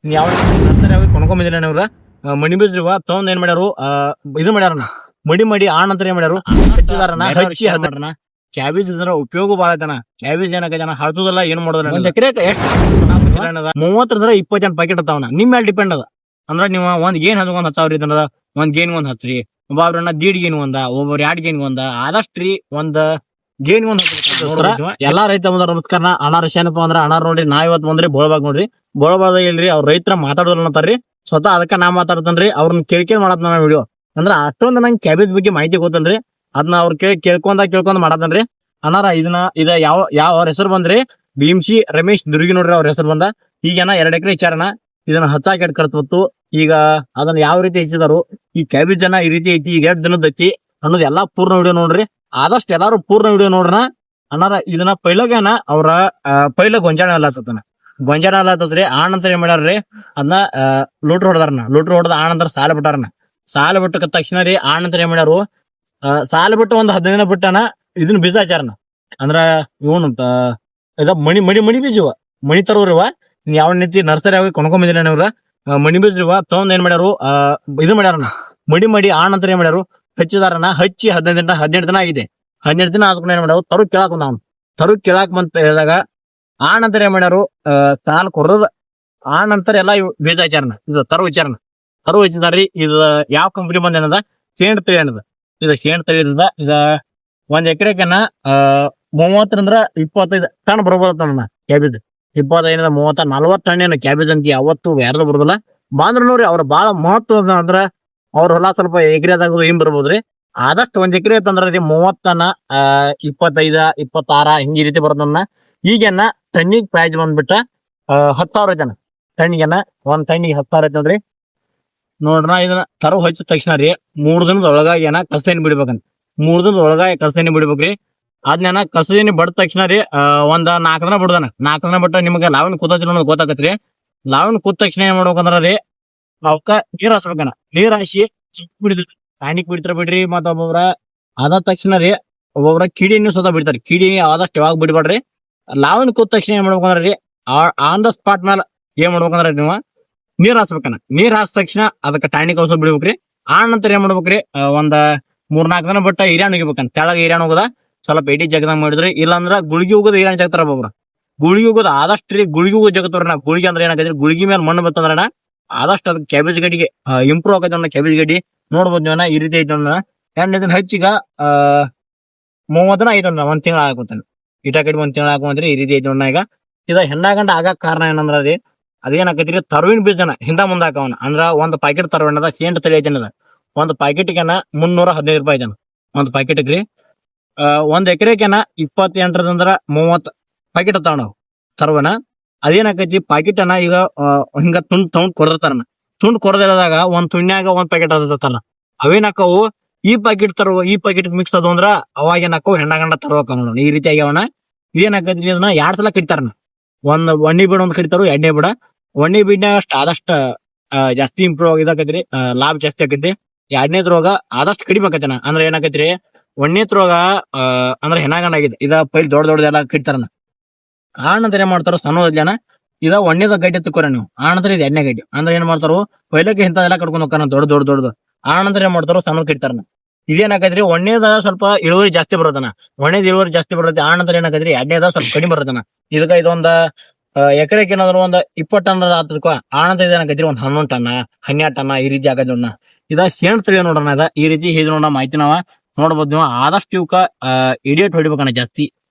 ಯಾವ ನರ್ಸರಿ ಆಗಿ ಕೊಂಡ್ಕೊಂಬಂದಿಲ್ಲ ಅವ್ರ ಮಣಿ ಬೀಜ್ರಿವ ತಗೊಂಡ್ ಏನ್ ಮಾಡ್ಯಾರು ಇದು ಮಾಡ್ಯಾರನ ಮಡಿ ಆಣ್ ಅಂತ ಏನ್ ಮಾಡ್ಯಾರು ಹಚ್ಚಿದಾರನ ಹಚ್ಚಿ ಹದಾರನ ಕ್ಯಾಬೇಜ್ ಇದ್ರ ಉಪಯೋಗ ಬಾಳ ಐತನ ಕ್ಯಾಬೇಜ್ ಏನಕ್ಕನ ಹಚ್ಚೋದಿಲ್ಲ ಏನ್ ಮಾಡೋದಿಲ್ಲ ಒಂದ್ ಎಕರೆ ಎಷ್ಟು 30 20 ಜನ ಪ್ಯಾಕೆಟ್ ಅದಾವನ ನಿಮ್ ಮೇಲೆ ಡಿಪೆಂಡ್ ಅದ ಅಂದ್ರ ನೀವು ಒಂದ್ ಗೇನ್ ಒಂದ್ 10,000 ಇದ್ದ ಒಂದ್ ಗೇನ್ ಒಂದ್ ಹಚ್ಚ್ರಿ ಒಬ್ಬೊಬ್ರನ್ನ ದೀಡ್ ಗೇನ್ ಒಂದ ಒಬ್ಬೊಬ್ರು 2 ಗೇನ್ ಒಂದ ಆದಷ್ಟ್ರಿ ಒಂದ್ ಗೇನ್ ಒಂದ್ ಎಲ್ಲಾ ರೈತ ಬಂದ್ರ ನಮಸ್ಕಾರ ಅನಾರ ಏನಪ್ಪಾ ಅಂದ್ರ ಅನಾರ ನೋಡ್ರಿ ನಾ ಇವತ್ ಬಂದ್ರಿ ಬೋಳ್ಬಾಗ್ ನೋಡ್ರಿ ಬೋಳ್ಬಾದ ಇಲ್ರಿ ಅವ್ರ ರೈತರ ಮಾತಾಡೋದ್ರ ಅಂತಾರ್ರಿ ಸ್ವತಃ ಅದಕ್ಕ ನಾ ಮಾತಾಡ್ತೇನ್ರಿ ಅವ್ರನ್ನ ಕೇಳ್ಕೊಂಡ್ ಮಾಡತ್ ನಾ ವಿಡಿಯೋ ಅಂದ್ರ ಅಷ್ಟೊಂದ್ ನಂಗೆ ಕ್ಯಾಬೇಜ್ ಬಗ್ಗೆ ಮಾಹಿತಿ ಗೊತ್ತಲ್ರಿ ಅದನ್ನ ಅವ್ರ ಕೇಳ್ಕೊಂಡ್ ಮಾಡತನ್ರಿ ಅನಾರ ಇದ ಯಾವ ಅವ್ರ ಹೆಸರು ಬಂದ್ರಿ ಭೀಮ್ಸಿ ರಮೇಶ್ ದುರ್ಗಿ ನೋಡ್ರಿ ಅವ್ರ ಹೆಸರು ಬಂದ ಈಗೇನ 2 ಎಕರೆ ವಿಚಾರನ ಇದನ್ನ ಹಚ್ಚಾಕ ಕಟ್ಬತ್ತು ಈಗ ಅದನ್ನ ಯಾವ ರೀತಿ ಹೆಚ್ಚಿದಾರು ಈ ಕ್ಯಾಬೇಜ್ ಅನ್ನ ಈ ರೀತಿ ಐತಿ ಈಗ 2 ದಿನದ ಹಚ್ಚಿ ಅನ್ನೋದು ಎಲ್ಲಾ ಪೂರ್ಣ ವಿಡಿಯೋ ನೋಡ್ರಿ ಆದಷ್ಟು ಎಲ್ಲಾರು ಪೂರ್ಣ ವಿಡಿಯೋ ನೋಡ್ರನ ಅನಾರ ಇದನ್ನ ಪೈಲಗೇನ ಅವ್ರ ಪೈಲ ಗೊಂಜಾಳ ಅಲ್ಲತ್ತದ್ರಿ ಆನಂತರ ಏನ್ ಮಾಡ್ಯಾರ್ರಿ ಅದನ್ನ ಲೋಟ್ರ್ ಹೊಡೆದ ಆನಂತರ ಸಾಲ ಬಿಟ್ಟ ತಕ್ಷಣ ರೀ ಆನಂತರ ಏನ್ ಮಾಡ್ಯಾರು ಸಾಲ ಬಿಟ್ಟು ಒಂದ್ 15 ದಿನ ಬಿಟ್ಟನ ಇದನ್ನ ಬೀಜ ಹಚ್ಚಾರನ ಅಂದ್ರ ಇವನು ಇದ ಮಣಿ ಬೀಜವ ಮಣಿ ತರೋರಿವ ಯಾವ ರೀತಿ ನರ್ಸರಿ ಆಗಿ ಕೊಂಡ್ಕೊಂಬಂದಿಲ್ಲ ಅವ್ರ ಮಣಿ ಬೀಜ್ರಿವ ತಗೊಂಡ್ ಏನ್ ಮಾಡ್ಯಾರು ಇದು ಮಾಡ್ಯಾರನ ಮಡಿ ಆನಂತರ ಏನ್ ಮಾಡ್ಯಾರು ಹಚ್ಚಿದಾರನ ಹಚ್ಚಿ 18 ದಿನ ಆಗಿದೆ 12 ದಿನ ಆದ್ಕೊಂಡು ಏನ್ ಮಾಡ್ಯಾರು ತರು ಕೇಳಾಕ್ ಬಂತ ಹೇಳಿದಾಗ ಆನಂತರ ಏನ್ ಮಾಡ್ಯಾರು ಸಾಲ ಕೊಡೋದ ಆನಂತರ ಎಲ್ಲಾ ಬೀಜ ಹಚ್ಚಾರನ ಇದು ತರು ಹಚ್ಚಿದಾರ್ರಿ ಇದು ಯಾವ ಕಂಪನಿ ಬಂದ ಏನದ ಸೇಂಟ್ ತಳಿ ಏನದ ಇದು ಸೇಂಟ್ ತಳಿದಿಂದ ಇದ ಒಂದ್ ಎಕರೆಕನ 30-25 ಟನ್ ಬರ್ಬೋದನ್ನ ಕ್ಯಾಬೇಜ್ 25-30-40 ಟನ್ ಏನು ಕ್ಯಾಬೇಜ್ ಅಂತ ಯಾವತ್ತು ಯಾರ್ದು ಬರೋದಿಲ್ಲ ಬಾಂದ್ರ ನೋಡ್ರಿ ಅವ್ರ ಬಾಳ ಮಹತ್ವ ಅಂದ್ರ ಅವ್ರ ಹೊಲ ಸ್ವಲ್ಪ ಎಕರೆದಾಗ ಏನ್ ಬರ್ಬೋದ್ರಿ ಆದಷ್ಟು ಒಂದ್ ಎಕರೆ ಅಂತಂದ್ರ 30 ಟನ್ 25-26 ಹಿಂಗ ಈ ರೀತಿ ಬರೋದನ್ನ ಈಗೇನ ಟನ್ನಿಗೆ ಪ್ರೈಸ್ ಬಂದ್ಬಿಟ್ಟ 10,000 ಜನ ಟನ್ನಿಗೆನ ಒಂದ್ ಟನ್ನಿಗೆ 10,000 ಐತಂದ್ರಿ ನೋಡ್ರ ಇದನ್ನ ತರು ಹಚ್ಚಿದ ತಕ್ಷಣ ರೀ 3 ದಿನದ ಒಳಗಾಗಿ ಏನ ಕಸದೇನಿ ಬಿಡ್ಬೇಕಂತ 3 ದಿನದ ಒಳಗಾಗಿ ಕಸದೇನಿ ಬಿಡ್ಬೇಕ್ರಿ ಅದ್ನೇನ ಕಸದೇನಿ ಬಡ್ದ ತಕ್ಷಣ ರೀ ಒಂದ್ 4 ದಿನ ಬಿಡ್ದಾನ 4 ದಿನ ಬಿಟ್ಟ ನಿಮ್ಗೆ ಲಾವಣಿ ಕೂತಿಲ್ಲ ಅನ್ನೋದು ಗೊತ್ತಾಗತ್ರಿ ಲಾವಣಿ ಕೂತ ತಕ್ಷಣ ಏನ್ ಮಾಡ್ಬೇಕಂದ್ರ ರೀ ಅವಕ್ಕ ನೀರ್ ಹಾಸ್ಬೇಕನ ನೀರ್ ಹಾಸಿ ಬಿಡಿದ್ರಿ ಟಾನಿಕ್ ಬಿಡ್ತಾರ ಬಿಡ್ರಿ ಮತ್ತ ಒಬ್ಬೊಬ್ರ ಅದಾದ ತಕ್ಷಣ ರೀ ಒಬ್ಬೊಬ್ರ ಕಿಡಿಯನ್ನು ಸ್ವತಃ ಬಿಡ್ತಾರ ಕಿಡಿ ಆದಷ್ಟು ಯಾವಾಗ ಬಿಡ್ಬೇಡ್ರಿ ಲಾವಣಿ ಕೂತ ತಕ್ಷಣ ಏನ್ ಮಾಡ್ಬೇಕಂದ್ರ ರೀ ಆನ್ ದ ಸ್ಪಾಟ್ ಮೇಲೆ ಏನ್ ಮಾಡ್ಬೇಕಂದ್ರ ನೀವು ನೀರ್ ಹಾಸ್ಬೇಕನ ನೀರ್ ಹಾಸ್ ತಕ್ಷಣ ಅದಕ್ಕೆ ಟಾನಿಕ್ ಔಷಧ ಬಿಡ್ಬೇಕ್ರಿ ಆ ನಂತರ ಏನ್ ಮಾಡ್ಬೇಕ್ರಿ ಒಂದ್ 3-4 ದಿನ ಬಿಟ್ಟ ಹಿರಿಯಾಣ ಹೋಗ್ಬೇಕಂತ ತೆಳಗ ಹಿರಿಯಾಣ ಹೋಗೋದ ಸ್ವಲ್ಪ ಎಡಿ ಜಗದಾಗ ಮಾಡಿದ್ರಿ ಇಲ್ಲಾಂದ್ರ ಗುಳಿಗೆ ಹೋಗೋದು ಹಿರಿಯಾಣ ಜಗತಾರ ಒಬ್ಬೊಬ್ರ ಗುಳಿಗೆ ಹೋಗೋದು ಆದಷ್ಟು ರೀ ಗುಳಿಗೆ ಹೋಗೋ ಜಗತ್ತವ್ರನ ಗುಳಿಗೆ ಅಂದ್ರೆ ಏನಾಗೈತ್ರಿ ಗುಳಿಗೆ ಮೇಲೆ ಮಣ್ಣು ಬರ್ತಂದ್ರಣ ಆದಷ್ಟು ಅದಕ್ಕೆ ಕ್ಯಾಬೇಜ್ ಗಡಿಗೆ ಇಂಪ್ರೂವ್ ಆಗೈತೆ ಅನ್ನೋ ಕ್ಯಾಬೇಜ್ ಗಡ್ಡಿ ನೋಡ್ಬೋದು ನೀವನ್ನ ಈ ರೀತಿ ಐತೆ ಇದನ್ನ ಹಚ್ಚಿಗ 30 ದಿನ ಐತೆ ಒಂದ್ ತಿಂಗಳ ಹಾಕೋತಾನೆ ಇಟ ಕಡಿ 1 ತಿಂಗಳ ಹಾಕೊಂಡ್ರಿ ಈ ರೀತಿ ಐತೆ ಈಗ ಇದ ಹೆಣ್ಣಾಗಂಡ ಆಗಕ್ ಕಾರಣ ಏನಂದ್ರ ರೀ ಅದೇನಾಕೈತ್ರಿ ತರುವಿನ ಬೀಜನ ಹಿಂದ ಮುಂದ ಹಾಕವನ ಅಂದ್ರ ಒಂದ್ ಪ್ಯಾಕೆಟ್ ತರುವಿನದ ಸೇಂಟ್ ತಳಿ ಐತನದ ಒಂದ್ ಪ್ಯಾಕೆಟ್ಗೆನ 315 ರೂಪಾಯಿ ಐತನ ಒಂದ್ ಪ್ಯಾಕೆಟ್ಗ್ರಿ ಒಂದ್ ಎಕರೆಗೆನ 28-30 ಪ್ಯಾಕೆಟ್ ಅತ್ತಾವ ನಾವು ತರುವನ ಅದೇನಾಕೈತಿ ಪ್ಯಾಕೆಟ್ ಅನ್ನ ಈಗ ಹಿಂಗ ತುಂಡ್ ಕೊಡತಾರನ ತುಂಡ್ ಕೊಡದಿಲ್ಲದಾಗ ಒಂದ್ ತುಂಡ್ಯಾಗ ಒಂದ್ ಪ್ಯಾಕೆಟ್ ಅದತ್ತಲ್ಲ ಅವೇನಾಕವು ಈ ಪ್ಯಾಕೆಟ್ ಮಿಕ್ಸ್ ಅದು ಅಂದ್ರ ಅವಾಗೇನಾಕವು ಹೆಣ್ಣಾಗಂಡ ತರ್ಬೇಕ ಈ ರೀತಿ ಆಗ್ಯಾವನ ಇದೇನಾಕೈತಿ ಇದನ್ನ 2 ಸಲ ಕಡಿತಾರನ ಒಂದ್ ಒಣ್ಣಿ ಬೀಡ ಒಂದ್ ಕಡಿತಾರು 2ನೇ ಬೀಡ ಒಣ್ಣಿ ಬೀಡ್ನಾಗ ಅಷ್ಟ ಆದಷ್ಟ ಜಾಸ್ತಿ ಇಂಪ್ರೂವ್ ಆಗಿದಾಕೈತ್ರಿ ಲಾಭ ಜಾಸ್ತಿ ಆಕೈತಿ 2ನೇ ರೋಗ ಆದಷ್ಟು ಕಡಿಮೆ ಆಕೈತನ ಅಂದ್ರ ಏನಾಕೈತ್ರಿ 1ನೇ ರೋಗ ಅಂದ್ರ ಹೆಣಗಂಡ ಆಗಿದೆ ಇದ ಪೈಲ್ ದೊಡ್ಡದೆಲ್ಲ ಕಡಿತಾರನ ಆ ನಂತರ ಏನ್ ಮಾಡ್ತಾರ ಸಣ್ಣ ಜನ ಇದ 1ನೇದ ಗಡ್ಡೆ ತಕ್ಕೋರ ನೀವು ಆ ನಂತರ ಇದು 2ನೇ ಗಡ್ಡೆ ಅಂದ್ರೆ ಏನ್ ಮಾಡ್ತಾರು ಪೈಲಕ್ಕೆ ಇಂಥದೆಲ್ಲ ಕಡ್ಕೊಂಡ್ ಹೋಗ್ತಾರ ದೊಡ್ಡದು ಆ ನಂತರ ಏನ್ ಮಾಡ್ತಾರೋ ಸಣ್ಣ ಕಡಿತಾರನ ಇದೇನಾಕೈತ್ರಿ 1ನೇದ ಸ್ವಲ್ಪ ಇಳುವರಿ ಜಾಸ್ತಿ ಬರೋದನ 1ನೇದ ಇಳುವರಿ ಜಾಸ್ತಿ ಬರುತ್ತೆ ಆ ನಂತರ ಏನಾಕೈತ್ರಿ 2ನೇದ ಸ್ವಲ್ಪ ಕಡಿಮೆ ಬರೋದನ ಇದಕ್ಕ ಇದೊಂದ ಎಕರೆಗೆ ಏನಾದ್ರು ಒಂದ್ 20 ಟನ್ ಆತದಕ್ಕೋ ಆ ನಂತರ ಇದೇನಾಕೈತ್ರಿ ಒಂದ್ 11 ಟನ್ 12 ಟನ್ ಈ ರೀತಿ ಆಗದ ಇದ ಸೇಣ್ ತಳಿ ನೋಡ್ರಣ ಅದ ಈ ರೀತಿ ಹೇಳಿ ನೋಡ ಮಾಹಿತಿ ನಾವ ನೋಡ್ಬೋದು ನೀವು ಆದಷ್ಟು ಇವಕ್ಕ ಎಡಿಯೇಟ್ ಹೊಡಿಬೇಕಣ್ಣ ಜಾಸ್ತಿ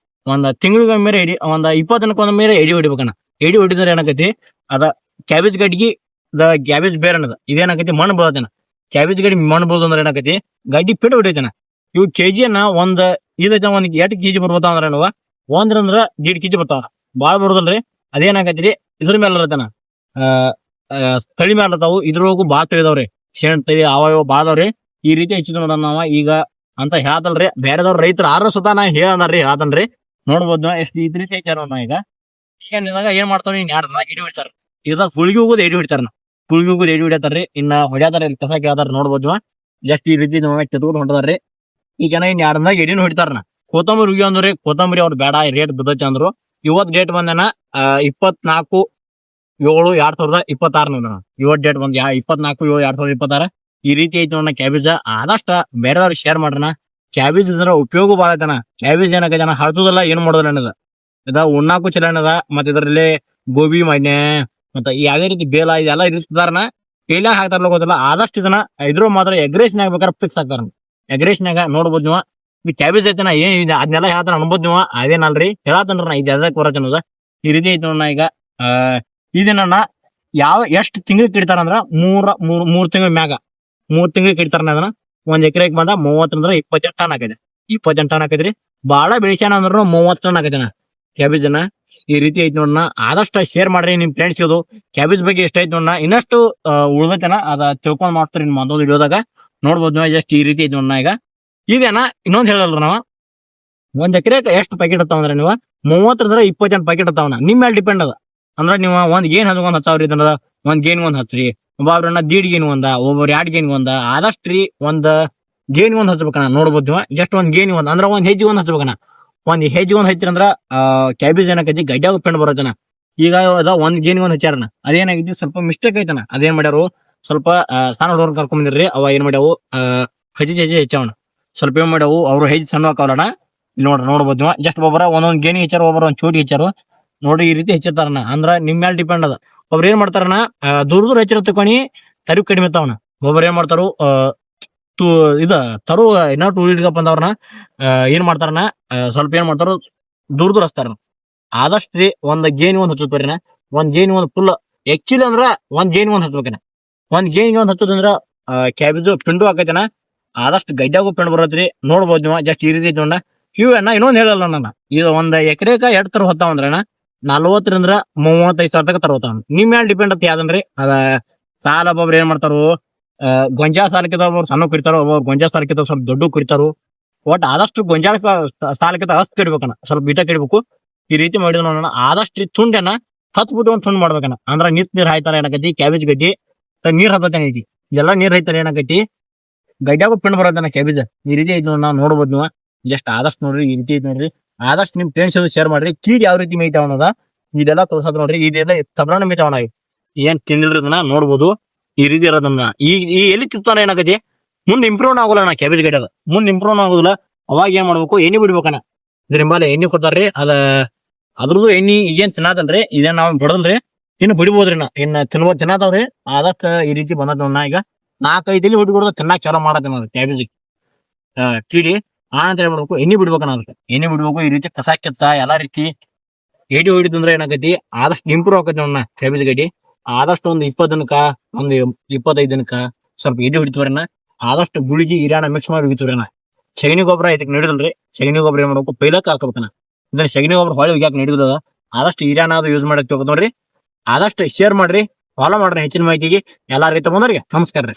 ಒಂದ್ ತಿಂಗಳಿಗೊಮ್ಮೆ ಒಂದ್ 20 ದಿನಕ್ಕೊಮ್ಮೆ ಎಡಿ ಹೊಡಿಬೇಕಣ್ಣ ಎಡಿ ಹೊಡಿದ್ರೆ ಏನಾಕೈತಿ ಅದ ಕ್ಯಾಬೇಜ್ ಗಡ್ಗಿ ಕ್ಯಾಬೇಜ್ ಬೇರೆ ಅನ್ನದ ಇದೇನಾಕೈತಿ ಮಣ್ಣು ಬೀಳತೇನ ಕ್ಯಾಬೇಜ್ ಗಡ್ಡಿ ಮಣ್ಣು ಬೀಳೋದು ಅಂದ್ರೆ ಏನಾಕೈತಿ ಗಡ್ಡಿ ಪಿಟ್ ಹೊಡಿತೇನ ಇವು ಕೆಜಿಯನ್ನ ಒಂದ್ ಇದೈತ ಒಂದ್ 8 ಕೆಜಿ ಬರ್ಬೋದ ಅಂದ್ರೆ ಏನವ 1.5 ಕೆಜಿ ಬರ್ತಾವ ಬಾಳ್ ಬರೋದಲ್ರಿ ಅದೇನಾಕೈತಿ ಇದ್ರ ಮೇಲೆ ಇರತೇನ ತಳಿ ಮೇಲೆ ಇರ್ತಾವು ಇದ್ರೊಳಗು ಬಾಳ್ ತಿಳಿದವ್ರಿ ಶೇಣ್ ತಳಿ ಅವ ಬಾಳದವ್ರಿ ಈ ರೀತಿ ಹೆಚ್ಚಿದ ನೋಡೋಣ ನಾವ ಈಗ ಅಂತ ಹೇಳ್ತಲ್ರಿ ಬೇರೆದವ್ರ ರೈತರ ಆರಸತ ನಾ ಹೇಳನ್ರಿ ಹೇಳ್ತನ್ರಿ ನೋಡ್ಬೋದು ಎಷ್ಟು ಇದ್ ರೀತಿ ಐತಾರ ಈಗ ಏನ್ ಮಾಡ್ತಾರ ಇನ್ 2 ದಿನ ಎಡಿ ಹೊಡಿತಾರ ಇದಾಗ ಹುಳ್ಗಿ ಹೋಗೋದು ಎಡಿ ಹೊಡಿತಾರ ಹುಳ್ಗಿ ಹೋಗೋದು ಎಡಿ ಹೊಡಿತಾರ್ರಿ ಇನ್ನ ಹೊಡ್ಯಾತಾರ ಕಸ ಕೇಳ್ತಾರ ನೋಡ್ಬೋದು ಜಸ್ಟ್ ಈ ರೀತಿ ತೆಗೆದುಕೊಂಡು ಹೊಂಟದಾರ್ರಿ ಈಗ ಇನ್ 2 ದಿನ ಎಡಿನ ಹೊಡಿತಾರನ ಕೊತ್ತಂಬರಿ ಹುಗಿ ಅಂದ್ರಿ ಕೊತ್ತಂಬರಿ ಅವ್ರು ಬೇಡ ರೇಟ್ ಬಿದ್ದೈತಿ ಅಂದ್ರು ಇವತ್ ಡೇಟ್ ಬಂದೇನ 24 7/2026 ಇವತ್ತು ಡೇಟ್ ಬಂದ್ 24/7/2026 ಈ ರೀತಿ ಐತಿ ನೋಡೋಣ ಕ್ಯಾಬೇಜ್. ಆದಷ್ಟ ಬೇರೆದವ್ರು ಶೇರ್ ಮಾಡ್ರಣ. ಕ್ಯಾಬೇಜ್ ಇದ್ರ ಉಪಯೋಗ ಬಾಳ ಐತನ. ಕ್ಯಾಬೇಜ್ ಏನಕ ಜನ ಹಚ್ಚೋದಿಲ್ಲ, ಏನ್ ಮಾಡೋದಿಲ್ಲ ಅನ್ನದ ಇದ ಉಣ್ಣಾಕು ಚಲೋ ಅನ್ನದ. ಮತ್ತ ಇದರಲ್ಲಿ ಗೋಬಿ ಮನೆ ಮತ್ತ ಯಾವ್ದೇ ರೀತಿ ಬೇಲ ಇದೆಲ್ಲ ಇರ್ತಾರನ ಎಲ್ಲ ಹಾಕ್ತಾರಲ್ಲ ಗೊತ್ತಿಲ್ಲ. ಆದಷ್ಟು ಇದನ್ನ ಇದ್ರ ಮಾತ್ರ ಎಗ್ರೇಷನ್ ಆಗ್ಬೇಕಾದ್ರೆ ಫಿಕ್ಸ್ ಆಗ್ತಾರ. ಎಗ್ರೇಷನ್ಯಾಗ ನೋಡ್ಬೋದು ನೀವು ಈ ಕ್ಯಾಬೇಜ್ ಐತನ ಏನ್ ಅದನ್ನೆಲ್ಲ ಹೇಳ್ತಾರ ಅನ್ಬೋದು ನೀವು. ಅದೇನಲ್ರಿ ಹೇಳತ್ತನ್ರಿ ಇದು ಎದಕ್ ಬರತ್ತ ಅನ್ನೋದ ಈ ರೀತಿ ಐತಿ ನೋಡ. ಈಗ ಇದನ್ನ ಎಷ್ಟು ತಿಂಗಳಿಗೆ ಕಿಡ್ತಾರ ಅಂದ್ರ ಮೂರ್ ತಿಂಗಳ ಮ್ಯಾಗ 3 ತಿಂಗಳಿಗೆ ಕಿಡ್ತಾರ. ಅದನ್ನ 1 ಎಕರೆಗೆ ಬಂದ 30 28 ಟನ್ ಆಕೈತೆ. 28 ಟನ್ ಆಕೈತ್ರಿ. ಬಾಳ ಬೆಳೆಸ್ಯಾನ ಅಂದ್ರ 30 ಟನ್ ಆಕೈತೆನ ಕ್ಯಾಬೇಜ್ ಅನ್ನ. ಈ ರೀತಿ ಐತಿ ನೋಡಣ. ಆದಷ್ಟು ಶೇರ್ ಮಾಡ್ರಿ ನಿಮ್ ಫ್ರೆಂಡ್ಸ್. ಇದು ಕ್ಯಾಬೇಜ್ ಬಗ್ಗೆ ಎಷ್ಟ ಐತಿ ನೋಡಣ. ಇನ್ನಷ್ಟು ಉಳ್ದೈತೆನ ಅದ ತಿಳ್ಕೊಂಡ್ ಮಾಡ್ತಾರ ಇನ್ ಮತ್ತೊಂದು ವಿಡಿಯೋದಾಗ ನೋಡ್ಬೋದು ನೀವು. ಜಸ್ಟ್ ಈ ರೀತಿ ಐತಿ ನೋಡಣ. ಈಗನ ಇನ್ನೊಂದ್ ಹೇಳಲ್ರ ನಾವ 1 ಎಕರೆಗೆ ಎಷ್ಟು ಪ್ಯಾಕೆಟ್ ಹತ್ತಾವಂದ್ರ ನೀವು 30 ಪ್ಯಾಕೆಟ್ ಹತ್ತಾವನ ನಿಮ್ ಮೇಲೆ ಡಿಪೆಂಡ್ ಅದ. ಅಂದ್ರ ನೀವು ಒಂದ್ ಗೇನ್ ಹಚ್ಚಾವ್ರಿ ಇದನ್ನದ ಒಂದ್ ಗೇನ್ ಒಂದ್ ಹಚ್ಚ್ರಿ. ಒಬ್ಬೊಬ್ರನ್ನ ದೀಡ್ ಗೇನ್ ಒಂದ, ಒಬ್ಬೊಬ್ರು 2 ಗೇನ್ ಒಂದ. ಆದಷ್ಟ್ರಿ ಒಂದ್ ಗೇನ್ ಒಂದ್ ಹಚ್ಬೇಕನ ನೋಡ್ಬೋದು ನೀವು. ಜಸ್ಟ್ ಒಂದ್ ಗೇನ್ ಒಂದ್ ಅಂದ್ರ ಒಂದ್ ಹೆಜ್ಜಿ ಒಂದ್ ಹಚ್ಬೇಕನ. ಒಂದ್ ಹೆಜ್ಜಿ ಒಂದ್ ಹಚ್ಚಿರ ಅಂದ್ರ ಕ್ಯಾಬೇಜ್ ಏನಕೈತಿ ಗಡ್ಡ್ಯಾಗ ಪೆಂಡ್ ಬರತ್ತನ. ಈಗ ಅದ ಒಂದ್ ಗೇನ್ ಒಂದ್ ಹಚ್ಚಾರನ ಅದೇನಾಗೈತಿ ಸ್ವಲ್ಪ ಮಿಸ್ಟೇಕ್ ಐತನ. ಅದೇನ್ ಮಾಡ್ಯಾರು ಸ್ವಲ್ಪ ಸಣ್ಣ ಹುಡುಗರ್ ಕರ್ಕೊಂಡ್ ಬಂದಿರ್ರಿ. ಅವ ಏನ್ ಮಾಡ್ಯಾವು ಹೆಜ್ಜಿ ಹೆಚ್ಚವನ ಸ್ವಲ್ಪ ಏನ್ ಮಾಡ್ಯಾವು ಅವ್ರು ಹೆಜ್ಜಿ ಸಣ್ಣ ಹಾಕವಲ್ಲಣ. ನೋಡ್ಬೋದು ನೀವು. ಜಸ್ಟ್ ಒಬ್ಬರ ಒಂದೊಂದ್ ಗೇಣಿ ಹೆಚ್ಚಾರ, ಒಬ್ಬರ ಒಂದ್ ಚೋಟಿ ಹೆಚ್ಚಾರು. ನೋಡಿ ಈ ರೀತಿ ಹೆಚ್ಚಿರ್ತಾರನ. ಅಂದ್ರ ನಿಮ್ ಮೇಲೆ ಡಿಪೆಂಡ್ ಅದ. ಒಬ್ರು ಏನ್ ಮಾಡ್ತಾರನ ದೂರ ಹೆಚ್ಚಿರ ತಕೊಂಡಿ ತರಿ ಕಡಿಮೆ ಇರ್ತಾವನ. ಒಬ್ಬರು ಏನ್ ಮಾಡ್ತಾರು ತರು ಇನ್ನೂ 2 ಲೀಟರ್ ಬಂದವ್ರನ್ನ ಏನ್ ಮಾಡ್ತಾರನ ಸ್ವಲ್ಪ ಏನ್ ಮಾಡ್ತಾರು ದೂರ ಹಚ್ತಾರ. ಆದಷ್ಟ್ರಿ ಒಂದ್ ಗೇಣಿ ಒಂದ್ ಹಚ್ಚೋದ್ರಿನ ಒಂದ್ ಗೇಣಿ ಒಂದ್ ಫುಲ್ ಆಕ್ಚುಲಿ ಅಂದ್ರ ಒಂದ್ ಗೇಣಿ ಒಂದ್ ಹಚ್ಬೇಕನ. ಒಂದ್ ಗೇಣಿ ಒಂದ್ ಹಚ್ಚೋದಂದ್ರ ಕ್ಯಾಬೇಜ್ ಪಿಂಡು ಹಾಕೈತೆನ. ಆದಷ್ಟು ಗಡ್ಡ್ಯಾಗು ಪಿಂಡ್ ಬರತ್ರಿ. ನೋಡ್ಬೋದು ನೀವು. ಜಸ್ಟ್ ಈ ರೀತಿ ನೋಡ. ಇವೇನ ಇನ್ನೊಂದ್ ಹೇಳಲ್ಲ ನನ್ನ. ಇದು 1 ಎಕರೆಕ 2 ತರ ಹೊತ್ತಾವಂದ್ರನ 40 35 ಸಾವಿರ ತನಕ ತರ್ತಾವ. ನಿಮ್ ಮೇಲೆ ಡಿಪೆಂಡ್ ಅಂತ ಯಾವ್ದನ್ರಿ ಅದ ಸಾಲ. ಒಬ್ಬೊಬ್ರು ಏನ್ ಮಾಡ್ತಾರು ಗೊಂಜಾಳ ಸಾಲಕ್ಕಿಂತ ಒಬ್ಬರು ಸಣ್ಣ ಕುರಿತಾರ, ಒಬ್ಬರು ಗೊಂಜಾಳ ಸಾಲಕ್ಕಿಂತ ಸ್ವಲ್ಪ ದೊಡ್ಡ ಕುರಿತಾರು. ಒಟ್ಟು ಆದಷ್ಟು ಗೊಂಜಾಳ ಸಾಲಕ್ಕಿಂತ ಅಷ್ಟು ಕಡಿಬೇಕನ, ಸ್ವಲ್ಪ ಬೀಟ ಕಡಿಬೇಕು. ಈ ರೀತಿ ಮಾಡಿದ್ ನೋಡೋಣ. ಆದಷ್ಟು ತುಂಡನ ಹತ್ಬಿಟ್ಟು ಒಂದ್ ತುಂಡ್ ಮಾಡ್ಬೇಕನ. ಅಂದ್ರ ನೀರ್ ಹಾಯ್ತಾರ ಏನಾಗೈತಿ ಕ್ಯಾಬೇಜ್ ಗಡ್ಡಿ ನೀರ್ ಹತ್ತೈತಿ ಐತಿ. ಎಲ್ಲ ನೀರ್ ಹಾಯ್ತಾರ ಏನಾಗೈತಿ ಗಡ್ಡ್ಯಾಗು ಪಿಂಡ್ ಬರೋದನ್ನ ಕ್ಯಾಬೇಜ್. ಈ ರೀತಿ ಐತಿ ನಾವು ನೋಡ್ಬೋದು ನೀವು. ಜಸ್ಟ್ ಆದಷ್ಟು ನೋಡ್ರಿ ಈ ರೀತಿ ಐತಿ ನೋಡ್ರಿ. ಆದಷ್ಟು ನಿಮ್ ಫ್ರೆಂಡ್ಸ್ ಶೇರ್ ಮಾಡ್ರಿ. ಕೀಡ್ ಯಾವ ರೀತಿ ಮೇಯ್ತಾವ ಅನ್ನೋದ ಇದೆಲ್ಲ ತೋರ್ಸದ್ ನೋಡ್ರಿ. ಇದೆಲ್ಲ ತಬ್ರಾನ ಮೇಯ್ತಾವನ ಏನ್ ತಿಂದಿರೋದನ್ನ ನೋಡ್ಬೋದು. ಈ ರೀತಿ ಇರೋದನ್ನ ಈ ಎಲ್ಲಿ ತಿಂತಾರ ಏನಾಗತಿ ಮುಂದ್ ಇಂಪ್ರೂವ್ ಆಗೋಲ್ಲ ಕ್ಯಾಬೇಜ್ ಗಡ್ಡೆ. ಮುಂದ್ ಇಂಪ್ರೂವ್ ಆಗೋದಿಲ್ಲ. ಅವಾಗ ಏನ್ ಮಾಡ್ಬೇಕು ಎಣ್ಣೆ ಬಿಡ್ಬೇಕನ. ಇದ್ರಿಂಬಾಲೆ ಎಣ್ಣೆ ಕೊಡ್ತಾರ್ರಿ. ಅದ್ರದ್ದು ಎಣ್ಣಿ ಈಗೇನ್ ತಿನ್ನದಲ್ರಿ. ಇದೇನ್ ನಾವ್ ಬಿಡದಲ್ರಿ ಬಿಡ್ಬೋದ್ರಿ. ಇನ್ನ ತಿನ್ನತಾವ್ರಿ. ಆದಷ್ಟ ಈ ರೀತಿ ಬಂದದ. ಈಗ 4-5 ಎಲ್ಲಿ ಹುಡುಗರು ತಿನ್ನಾಕ ಚಾಲೂ ಮಾಡತ್ತೇನ ಕ್ಯಾಬೇಜ್ ಕೀಡಿ ಅಂತ ಹೇಳ್ಬಿಡ್ಬೇಕು. ಎಣ್ಣೆ ಬಿಡ್ಬೇಕನ್ನ. ಅದಕ್ಕೆ ಎಣ್ಣೆ ಬಿಡ್ಬೇಕು. ಈ ರೀತಿ ಕಸ ಕೆತ್ತ ಎಲ್ಲಾ ರೀತಿ ಎಡಿ ಹೊಡಿದಂದ್ರೆ ಏನಾಗೈತಿ ಆದಷ್ಟು ಇಂಪ್ರೂವ್ ಆಕೈತಿ ನೋಡ ಕ್ಯಾಬೇಜ್ ಗಡ್ಡಿ. ಆದಷ್ಟು ಒಂದು 20 ದಿನಕ್ಕ ಒಂದು 25 ದಿನಕ್ಕ ಸ್ವಲ್ಪ ಎಡಿ ಹೊಡಿತವ್ರನ್ನ. ಆದಷ್ಟು ಗುಳಿಗಿ ಹಿರಿಯಾಣ ಮಿಕ್ಸ್ ಮಾಡಿ ಹೋಗಿತವ್ರನ್ನ. ಸಗಣಿ ಗೊಬ್ಬರ ಇದಕ್ಕೆ ನೀಡಿದಲ್ರಿ. ಸಗಣಿ ಗೊಬ್ಬರ ಏನ್ ಮಾಡ್ಬೇಕು ಪೈಲಕ್ ಹಾಕ್ಬೇಕನ. ಇದನ್ನ ಸಗಣಿ ಗೊಬ್ಬರ ಹೊಳಿ ಹೋಗ್ಯಾಕ ನೀಡಿದ. ಆದಷ್ಟು ಹಿರಿಯಾಣ ಅದು ಯೂಸ್ ಮಾಡಕ್ ಹೋಗೋದ್ ನೋಡ್ರಿ. ಆದಷ್ಟು ಶೇರ್ ಮಾಡ್ರಿ, ಫಾಲೋ ಮಾಡ್ರಿ. ಹೆಚ್ಚಿನ ಮಾಹಿತಿಗೆ ಎಲ್ಲಾ ರೈತ ಬಂದವ್ರಿಗೆ ನಮಸ್ಕಾರ ರೀ.